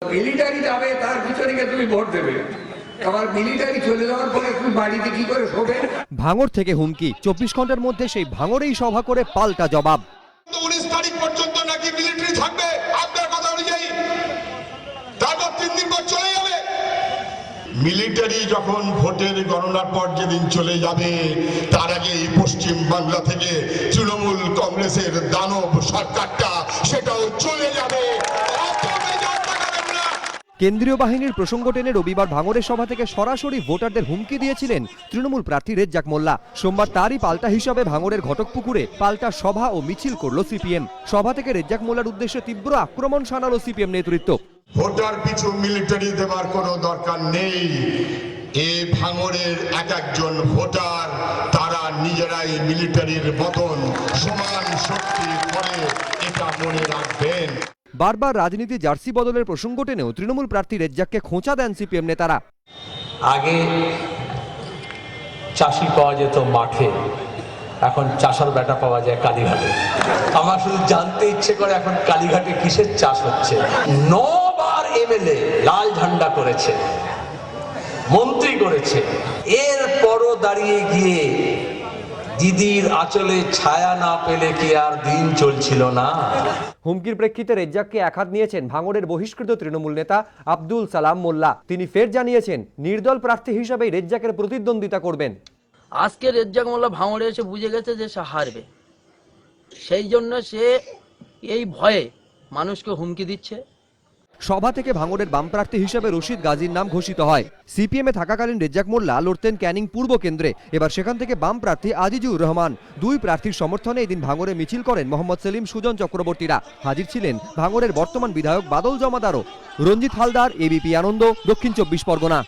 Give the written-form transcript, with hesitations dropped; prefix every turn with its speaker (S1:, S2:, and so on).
S1: Military যাবে তার পিছনে গিয়ে তুমি ভোট দেবে, আবার মিলিটারি চলে যাওয়ার পরে তুমি বাড়িতে কি করে শোবে?
S2: ভাঙড় থেকে হুমকি, 24 ঘন্টার মধ্যে সেই ভাঙড়েই সভা করে পাল্টা জবাব।
S3: 19 তারিখ পর্যন্ত নাকি মিলিটারি থাকবে আপনার কথা অনুযায়ী, তারপর 3 দিন পর চলে যাবে। মিলিটারি যখন ভোটের গণনার পর যেদিন চলে যাবে, তার আগে পশ্চিম বাংলা থেকে তৃণমূল কংগ্রেসের দানব সরকারটা সেটাও চলে যাবে।
S2: কেন্দ্রীয় বাহিনীর প্রসঙ্গ টেনে রবিবার ভাঙড়ের সভা থেকে সরাসরি ভোটারদের হুমকি দিয়েছিলেন তৃণমূল প্রার্থী রেজ্জাক মোল্লা। সোমবার তারই পাল্টা হিসাবে ভাঙড়ের ঘটকপুকুরে পাল্টা সভা ও মিছিল করল সিপিএম। সভা থেকে রেজ্জাক মোল্লার উদ্দেশ্যে তীব্র আক্রমণ শানালো সিপিএম নেতৃত্ব।
S3: ভোটার পিছু মিলিটারি দেওয়ার কোনো দরকার নেই। এই ভাঙড়ের এক একজন ভোটার তারা নিজেরাই মিলিটারির মতন সমান শক্তি করে, এটা মনে রাখবেন।
S2: বারবার রাজনীতি জার্সি বদলের প্রসঙ্গ টেনেও তৃণমূল প্রার্থী রেজ্জাককে খোঁচা দেন সিপিএম নেতারা।
S4: আগে চাষি পাওয়া যেত মাঠে, এখন চাষার বেটা পাওয়া যায় কালীঘাটে। আমার শুধু জানতে ইচ্ছে করে এখন কালীঘাটে কিসের চাষ হচ্ছে। 9 বার এমএলএ লাল ঝান্ডা করেছে, মন্ত্রী করেছে, এরপরও দাঁড়িয়ে গিয়ে দিদির আঁচলে ছায়া না পেলে কি আর দিন চলছিল না।
S2: হুমকির প্রেক্ষিতে রেজ্জাককে একহাত নিয়েছেন ভাঙড়ের বহিষ্কৃত তৃণমূল নেতা আব্দুল সালাম মোল্লা। তিনি ফের জানিয়েছেন নির্দল প্রার্থী হিসাবেই রেজ্জাকের প্রতিদ্বন্দ্বিতা করবেন।
S5: আজকে রেজ্জাক মোল্লা ভাঙড়ে এসে বুঝে গেছে যে সে হারবে, সেই জন্য সে এই ভয়ে মানুষকে হুমকি দিচ্ছে।
S2: সভা থেকে ভাঙড়ের বাম প্রার্থী হিসেবে রশিদ গাজীর নাম ঘোষিত হয়। সিপিএমে থাকাকালীন রেজ্জাক মোল্লা লড়তেন ক্যানিং পূর্ব কেন্দ্রে, এবার সেখান থেকে বাম প্রার্থী আজিজুর রহমান। দুই প্রার্থীর সমর্থনে এদিন ভাঙড়ে মিছিল করেন মোহাম্মদ সেলিম, সুজন চক্রবর্তীরা। হাজির ছিলেন ভাঙড়ের বর্তমান বিধায়ক বাদল জমাদারও। রঞ্জিত হালদার, এবিপি আনন্দ, দক্ষিণ 24 পরগনা।